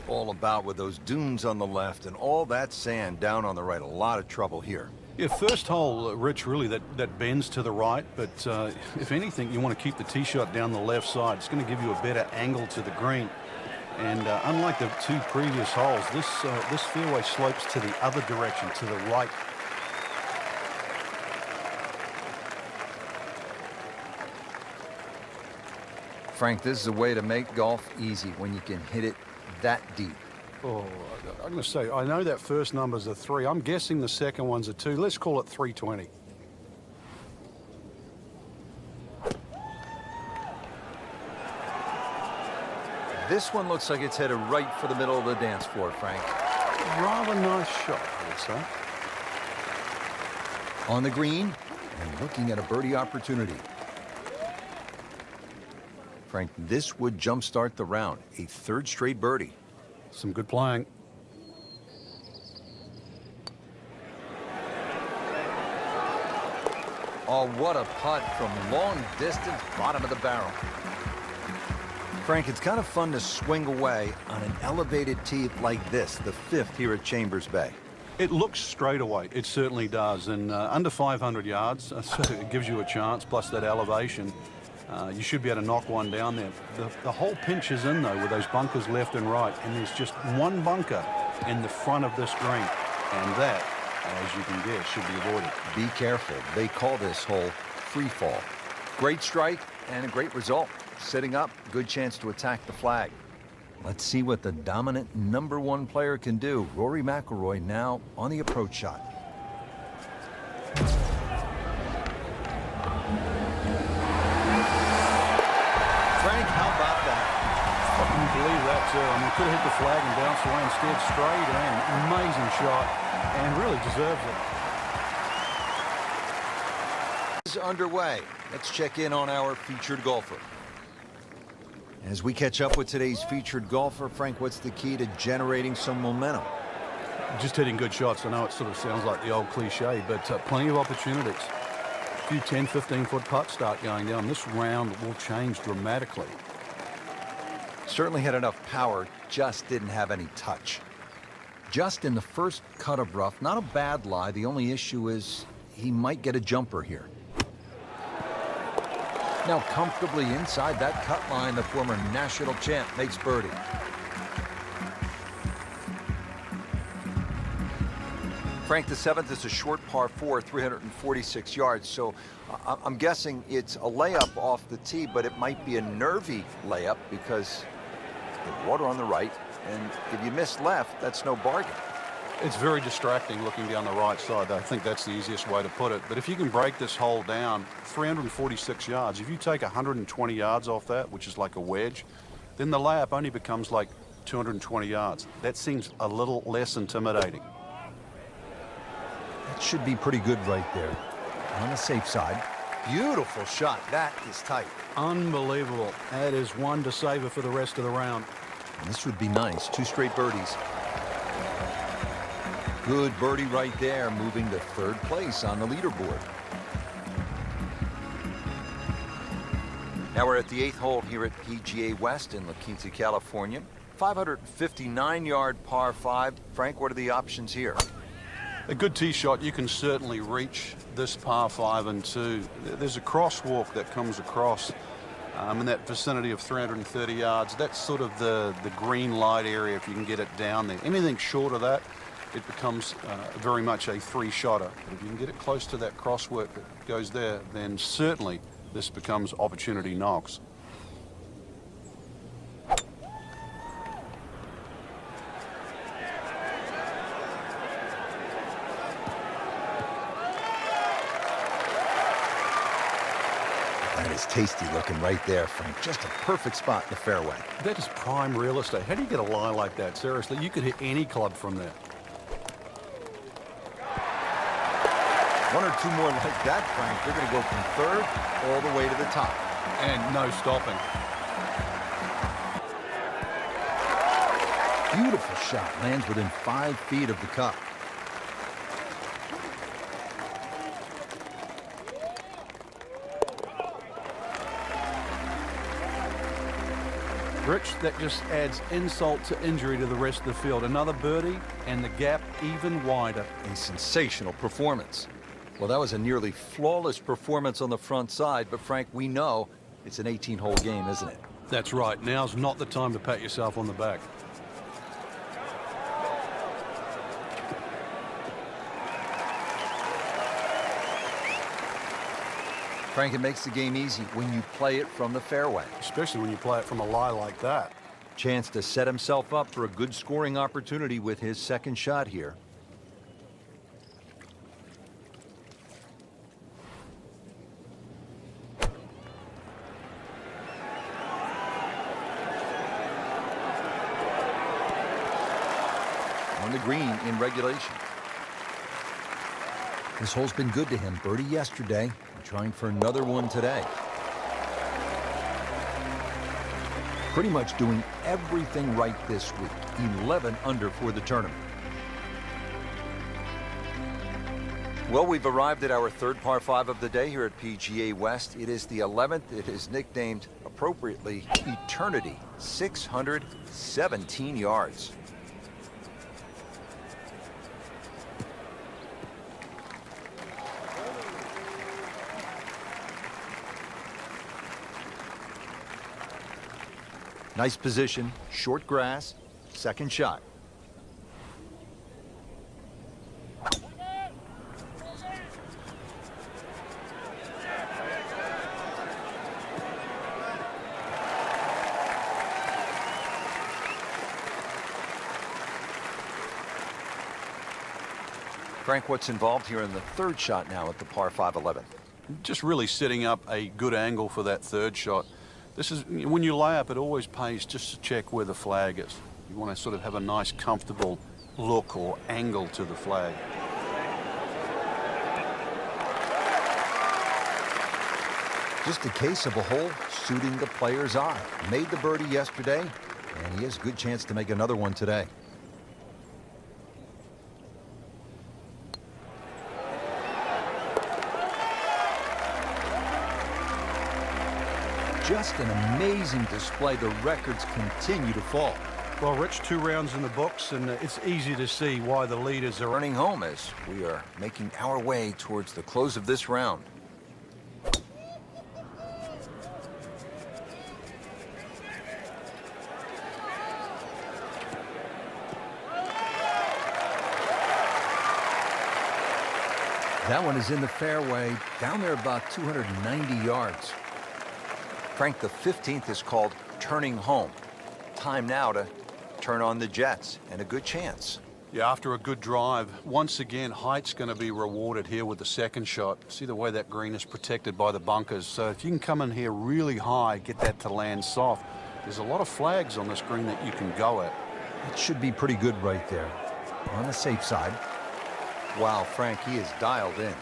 All about with those dunes on the left and all that sand down on the right. A lot of trouble here. Yeah, first hole, Rich, really that bends to the right, but if anything, you want to keep the tee shot down the left side. It's going to give you a better angle to the green. And unlike the two previous holes, this fairway slopes to the other direction, to the right. Frank, this is a way to make golf easy when you can hit it that deep. Oh, I'm going to say, I know that first number's a 3. I'm guessing the second one's a 2. Let's call it 320. This one looks like it's headed right for the middle of the dance floor, Frank. Rather nice shot, I would say. On the green and looking at a birdie opportunity. Frank, this would jumpstart the round. A third straight birdie. Some good playing. Oh, what a putt from long distance, bottom of the barrel. Frank, it's kind of fun to swing away on an elevated tee like this, the 5th here at Chambers Bay. It looks straight away. It certainly does. And under 500 yards, it gives you a chance, plus that elevation. You should be able to knock one down there. The whole pinch is in, though, with those bunkers left and right. And there's just one bunker in the front of this green. And that, as you can guess, should be avoided. Be careful. They call this hole free fall. Great strike and a great result. Setting up, good chance to attack the flag. Let's see what the dominant #1 player can do. Rory McIlroy now on the approach shot. Frank, how about that? I can believe that, too. I mean, could have hit the flag and bounced away instead. Straight in. Amazing shot. And really deserves it. Is underway. Let's check in on our featured golfer. As we catch up with today's featured golfer, Frank, what's the key to generating some momentum? Just hitting good shots. I know it sort of sounds like the old cliche, but plenty of opportunities. A few 10, 15-foot putts start going down. This round will change dramatically. Certainly had enough power, just didn't have any touch. Just in the first cut of rough, not a bad lie. The only issue is he might get a jumper here. Now comfortably inside that cut line, the former national champ makes birdie. Frank, the 7th is a short par 4, 346 yards. So I'm guessing it's a layup off the tee, but it might be a nervy layup because the water on the right. And if you miss left, that's no bargain. It's very distracting looking down the right side. I think that's the easiest way to put it. But if you can break this hole down, 346 yards, if you take 120 yards off that, which is like a wedge, then the layup only becomes like 220 yards. That seems a little less intimidating. That should be pretty good right there. On the safe side. Beautiful shot. That is tight. Unbelievable. That is one to savor for the rest of the round. And this would be nice. 2 straight birdies. Good birdie right there, moving to 3rd place on the leaderboard. Now we're at the 8th hole here at PGA West in La Quinta, California. 559-yard par 5. Frank, what are the options here? A good tee shot, you can certainly reach this par 5 and 2. There's a crosswalk that comes across in that vicinity of 330 yards. That's sort of the green light area if you can get it down there. Anything short of that, it becomes very much a 3-shotter. If you can get it close to that crosswork that goes there, then certainly this becomes opportunity knocks. That is tasty looking right there, Frank. Just a perfect spot in the fairway. That is prime real estate. How do you get a lie like that? Seriously, you could hit any club from there. 1 or 2 more like that, Frank. They're going to go from 3rd all the way to the top. And no stopping. Beautiful shot. Lands within 5 feet of the cup. Rich, that just adds insult to injury to the rest of the field. Another birdie, and the gap even wider. A sensational performance. Well, that was a nearly flawless performance on the front side, but Frank, we know it's an 18-hole game, isn't it? That's right. Now's not the time to pat yourself on the back. Frank, it makes the game easy when you play it from the fairway. Especially when you play it from a lie like that. Chance to set himself up for a good scoring opportunity with his second shot here. On the green in regulation. This hole's been good to him. Birdie yesterday, and trying for another one today. Pretty much doing everything right this week. 11 under for the tournament. Well, we've arrived at our third par 5 of the day here at PGA West. It is the 11th. It is nicknamed, appropriately, Eternity. 617 yards. Nice position, short grass, second shot. Frank, what's involved here in the third shot now at the par 5 11? Just really setting up a good angle for that third shot. This is, when you lay up, it always pays just to check where the flag is. You want to sort of have a nice, comfortable look or angle to the flag. Just a case of a hole suiting the player's eye. Made the birdie yesterday, and he has a good chance to make another one today. Just an amazing display. The records continue to fall. Well, Rich, 2 rounds in the books, and it's easy to see why the leaders are Running home as we are making our way towards the close of this round. That one is in the fairway, down there about 290 yards. Frank, the 15th is called turning home. Time now to turn on the jets, and a good chance. Yeah, after a good drive, once again, height's going to be rewarded here with the second shot. See the way that green is protected by the bunkers. So if you can come in here really high, get that to land soft, there's a lot of flags on this green that you can go at. It should be pretty good right there. On the safe side. Wow, Frank, he is dialed in.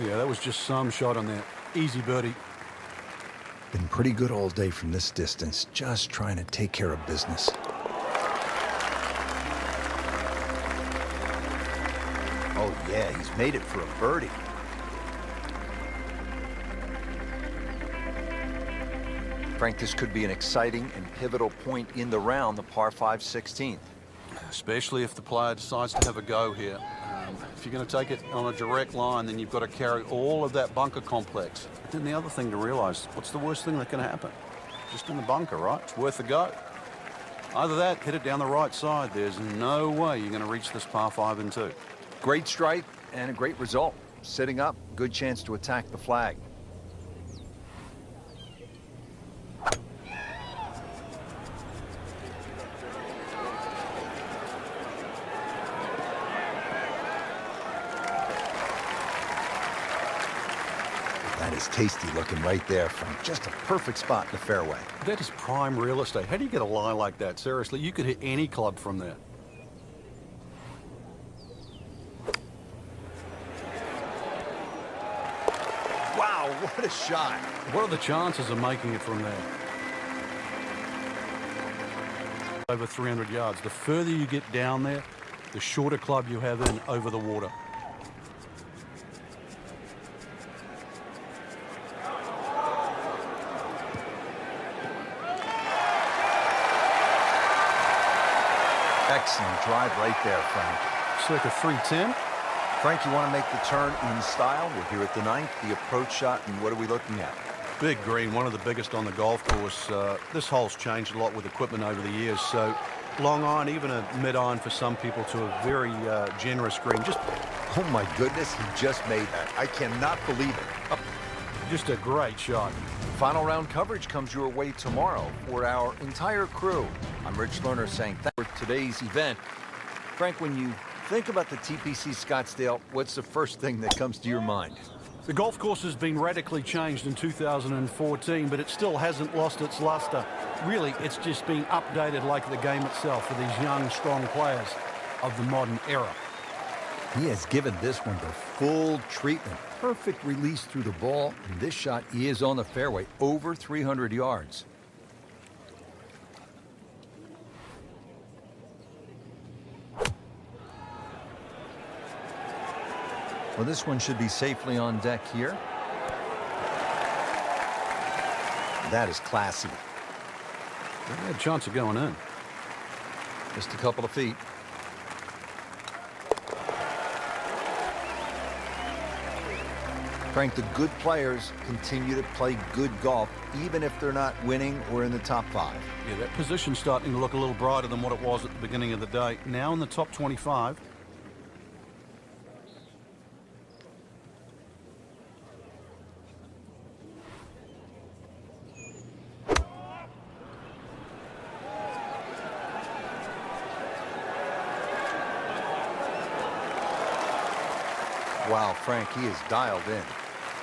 Yeah, that was just some shot on there. Easy birdie. Been pretty good all day from this distance, just trying to take care of business. Oh yeah, he's made it for a birdie. Frank, this could be an exciting and pivotal point in the round, the par 5 16th. Especially if the player decides to have a go here. If you're going to take it on a direct line, then you've got to carry all of that bunker complex. But then the other thing to realize, what's the worst thing that can happen? Just in the bunker, right? It's worth a go. Either that, hit it down the right side. There's no way you're going to reach this par 5 and 2. Great strike and a great result. Sitting up, good chance to attack the flag. That is tasty looking right there, Frank. Just a perfect spot in the fairway. That is prime real estate. How do you get a lie like that? Seriously, you could hit any club from there. Wow, what a shot. What are the chances of making it from there? Over 300 yards. The further you get down there, the shorter club you have in over the water. Excellent drive right there, Frank. Circa 310. Frank, you want to make the turn in style? We're here at the 9th, the approach shot, and what are we looking at? Big green, one of the biggest on the golf course. This hole's changed a lot with equipment over the years, so long iron, even a mid iron for some people, to a very generous green. Oh my goodness, he just made that. I cannot believe it. Just a great shot. Final round coverage comes your way tomorrow for our entire crew. I'm Rich Lerner saying thanks for today's event. Frank, when you think about the TPC Scottsdale, what's the first thing that comes to your mind? The golf course has been radically changed in 2014, but it still hasn't lost its luster. Really, it's just been updated like the game itself for these young, strong players of the modern era. He has given this one the full treatment. Perfect release through the ball, and this shot is on the fairway, over 300 yards. Well, this one should be safely on deck here. That is classy. They had a chance of going in. Just a couple of feet. Frank, the good players continue to play good golf, even if they're not winning or in the top 5. Yeah, that position's starting to look a little brighter than what it was at the beginning of the day. Now in the top 25. Wow, Frank, he is dialed in.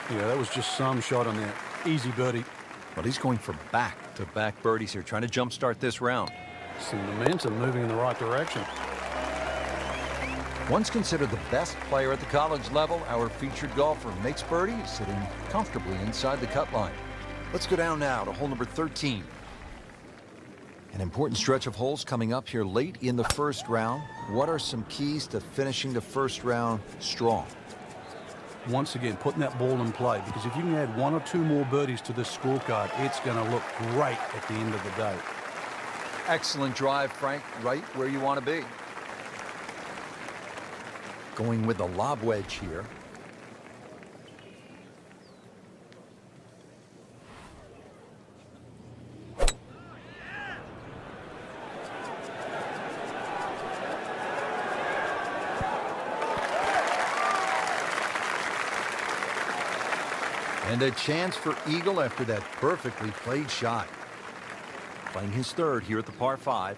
Yeah, that was just some shot on there. Easy birdie. But he's going for back-to-back birdies here, trying to jumpstart this round. Some momentum moving in the right direction. Once considered the best player at the college level, our featured golfer makes birdie, sitting comfortably inside the cut line. Let's go down now to hole number 13. An important stretch of holes coming up here late in the first round. What are some keys to finishing the first round strong? Once again, putting that ball in play, because if you can add 1 or 2 more birdies to this scorecard, it's going to look great at the end of the day. Excellent drive, Frank, right where you want to be. Going with the lob wedge here. And a chance for eagle after that perfectly played shot. Playing his third here at the par 5. And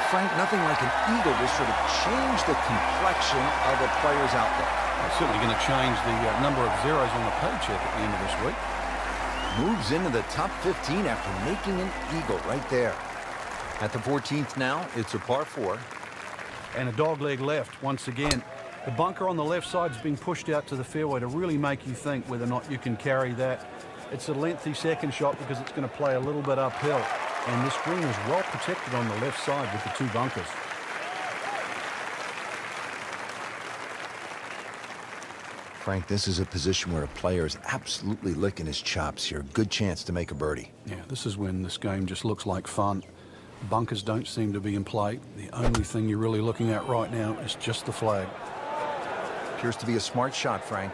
Frank, nothing like an eagle to sort of change the complexion of a player's outlook. It's certainly going to change the number of zeros on the paycheck at the end of this week. Moves into the top 15 after making an eagle right there. At the 14th now, it's a par 4. And a dogleg left once again. The bunker on the left side is being pushed out to the fairway to really make you think whether or not you can carry that. It's a lengthy second shot because it's going to play a little bit uphill. And this green is well protected on the left side with the 2 bunkers. Frank, this is a position where a player is absolutely licking his chops here. Good chance to make a birdie. Yeah, this is when this game just looks like fun. Bunkers don't seem to be in play. The only thing you're really looking at right now is just the flag. Appears to be a smart shot, Frank.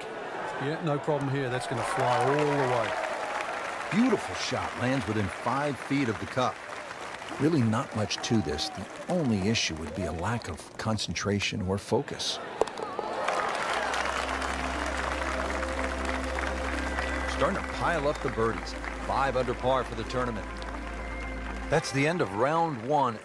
Yeah, no problem here. That's going to fly all the way. Beautiful shot. Lands within 5 feet of the cup. Really not much to this. The only issue would be a lack of concentration or focus. Starting to pile up the birdies. 5 under par for the tournament. That's the end of round 1.